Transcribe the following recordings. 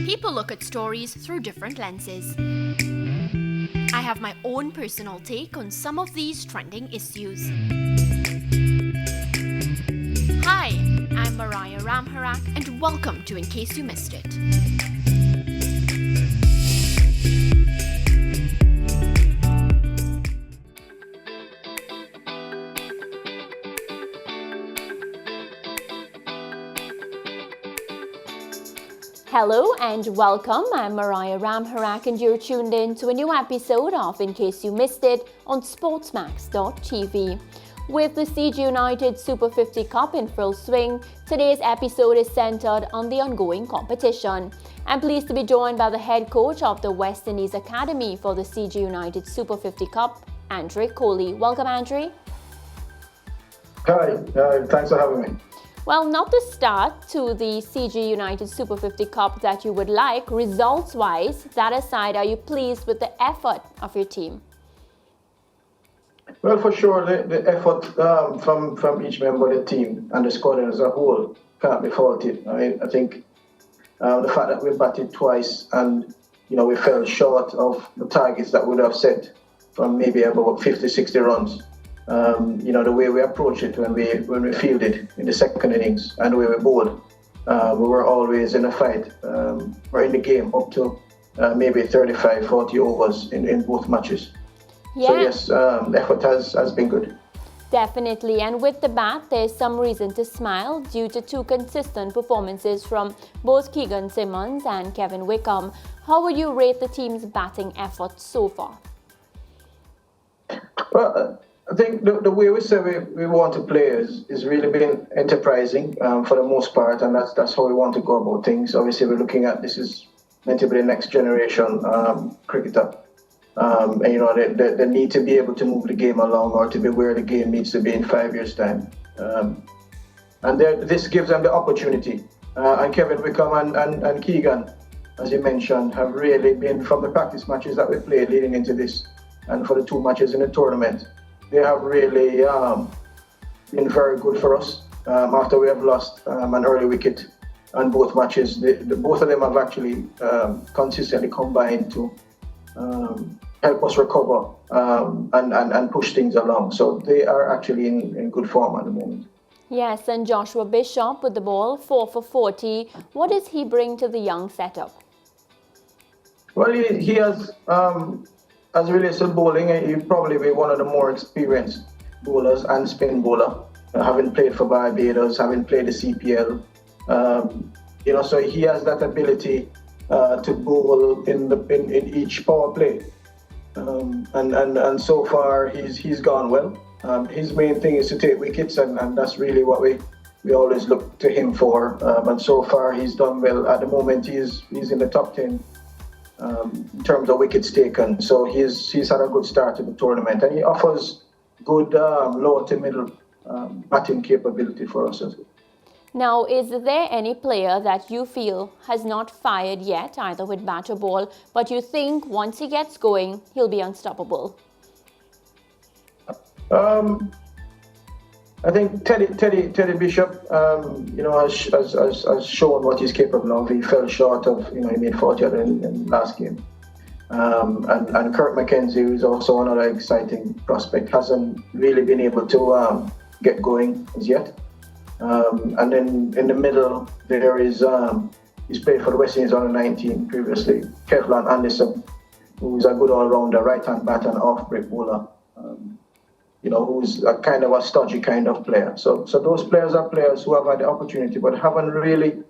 People look at stories through different lenses. I have my own personal take on some of these trending issues. Hi, I'm Mariah Ramharack, and welcome to In Case You Missed It. Hello and welcome. I'm Mariah Ramharack and you're tuned in to a new episode of In Case You Missed It on SportsMax.tv. With the CG United Super 50 Cup in full swing, today's episode is centered on the ongoing competition. I'm pleased to be joined by the head coach of the West Indies Academy for the CG United Super 50 Cup, Andre Coley. Welcome, Andre. Hi, thanks for having me. Well, not the start to the CG United Super 50 Cup that you would like, results-wise. That aside, are you pleased with the effort of your team? Well, for sure, the effort from each member of the team and the squad as a whole can't be faulted. I think the fact that we batted twice and we fell short of the targets that we would have set from maybe about 50, 60 runs. The way we approached it when we fielded in the second innings and the way we bowled, we were always in a fight or in the game up to maybe 35, 40 overs in both matches. Yeah. So yes, the effort has been good. Definitely, and with the bat, there's some reason to smile due to two consistent performances from both Keegan Simmons and Kevin Wickham. How would you rate the team's batting effort so far? Well, I think the way we say we want to play is really been enterprising for the most part, and that's how we want to go about things. Obviously, we're looking at this is meant to be the next generation cricketer, and they need to be able to move the game along or to be where the game needs to be in 5 years' time, and this gives them the opportunity. And Kevin Wickham and Keegan, as you mentioned, have really been from the practice matches that we played leading into this, and for the two matches in the tournament. They have really been very good for us after we have lost an early wicket on both matches. Both of them have actually consistently combined to help us recover and push things along. So they are actually in good form at the moment. Yes, and Joshua Bishop with the ball, 4 for 40. What does he bring to the young setup? Well, he has... as relates to bowling, he'll probably be one of the more experienced bowlers and spin bowler, having played for Barbados, having played the CPL. So he has that ability to bowl in each power play. And so far he's gone well. His main thing is to take wickets, and that's really what we always look to him for. And so far he's done well. At the moment he's in the top 10. In terms of wickets taken, so he's had a good start to the tournament, and he offers good low to middle batting capability for us as well. Now, is there any player that you feel has not fired yet, either with bat or ball, but you think once he gets going, he'll be unstoppable? I think Teddy Bishop, has shown what he's capable of. He fell short of, he made 40 in last game. And Kirk McKenzie, who's also another exciting prospect, hasn't really been able to get going as yet. And then in the middle, there is, he's played for the West Indies under 19 previously, Kevlin Anderson, who's a good all-rounder, right-hand batter and off-break bowler. Who's a kind of a stodgy kind of player. So those players are players who have had the opportunity but haven't really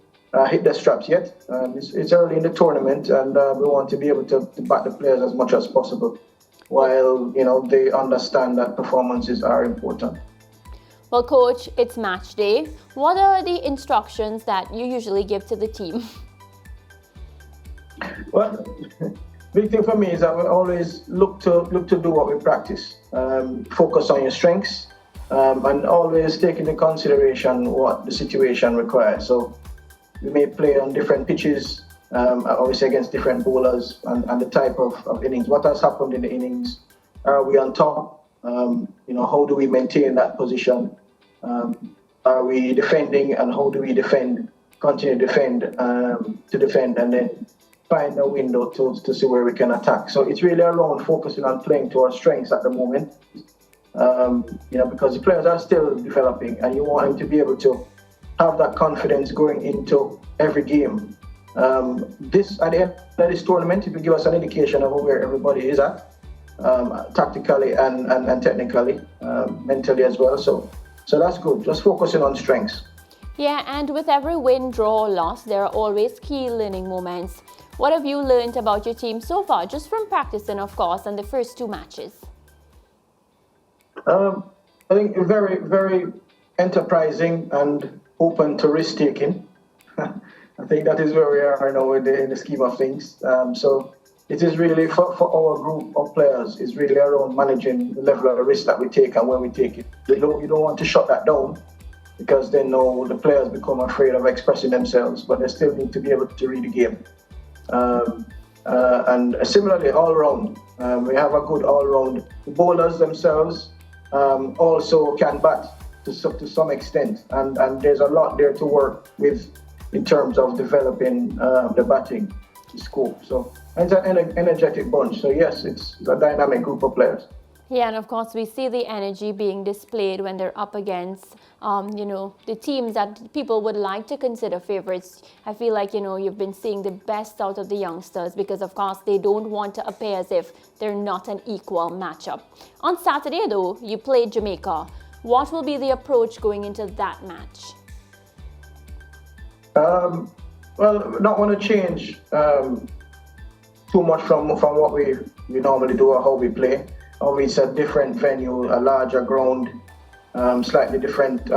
hit their straps yet. It's early in the tournament, and we want to be able to back the players as much as possible while, they understand that performances are important. Well, Coach, it's match day. What are the instructions that you usually give to the team? Well, big thing for me is that we always look to do what we practice. Focus on your strengths, and always take into consideration what the situation requires. So we may play on different pitches, obviously against different bowlers and the type of innings. What has happened in the innings? Are we on top? How do we maintain that position? Are we defending, and how do we defend continue to defend, and then find a window to see where we can attack. So it's really around focusing on playing to our strengths at the moment. Because the players are still developing, and you want them to be able to have that confidence going into every game. This at the end of this tournament, it will give us an indication of where everybody is at, tactically and technically, mentally as well. So that's good. Just focusing on strengths. Yeah, and with every win, draw, or loss, there are always key learning moments. What have you learned about your team so far, just from practicing, of course, and the first 2 matches? I think very, very enterprising and open to risk-taking. I think that is where we are now in the scheme of things. So it is really, for our group of players, is really around managing the level of risk that we take and when we take it. You don't want to shut that down, because then the players become afraid of expressing themselves, but they still need to be able to read the game. And similarly, all round, we have a good all round. The bowlers themselves also can bat to some extent, and there's a lot there to work with in terms of developing the batting scope. So it's an energetic bunch. So yes, it's a dynamic group of players. Yeah, and of course we see the energy being displayed when they're up against, the teams that people would like to consider favorites. I feel like, you've been seeing the best out of the youngsters, because of course they don't want to appear as if they're not an equal matchup. On Saturday though, you played Jamaica. What will be the approach going into that match? Well, not want to change too much from what we normally do or how we play. It's a different venue, a larger ground, slightly different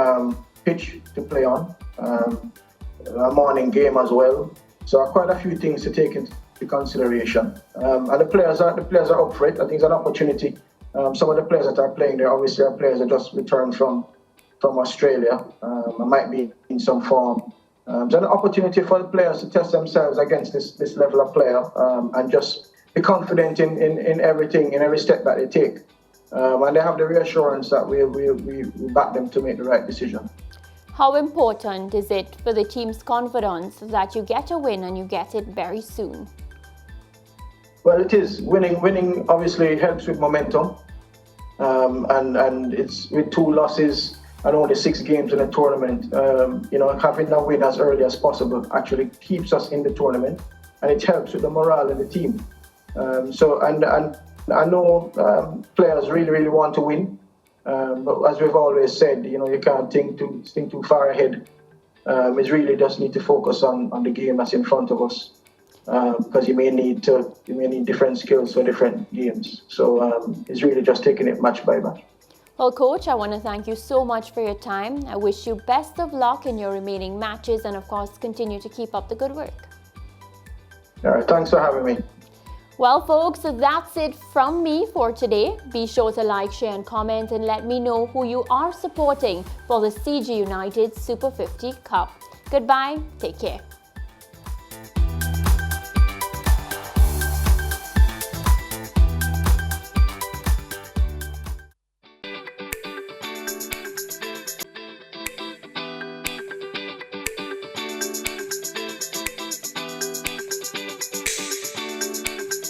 pitch to play on, a morning game as well. So quite a few things to take into consideration. And the players are up for it. I think it's an opportunity. Some of the players that are playing there obviously are players that just returned from Australia, might be in some form. It's an opportunity for the players to test themselves against this level of player, and just be confident in everything, in every step that they take. And they have the reassurance that we back them to make the right decision. How important is it for the team's confidence that you get a win and you get it very soon? Well, it is. Winning obviously helps with momentum. And it's with 2 losses and only 6 games in a tournament, having a win as early as possible actually keeps us in the tournament, and it helps with the morale in the team. And I know players really want to win, but as we've always said, you can't think too far ahead. It's really just need to focus on the game that's in front of us, because you may need different skills for different games. So it's really just taking it match by match. Well, Coach, I want to thank you so much for your time. I wish you best of luck in your remaining matches, and of course continue to keep up the good work. All right, thanks for having me. Well, folks, that's it from me for today. Be sure to like, share and comment, and let me know who you are supporting for the CG United Super 50 Cup. Goodbye, take care.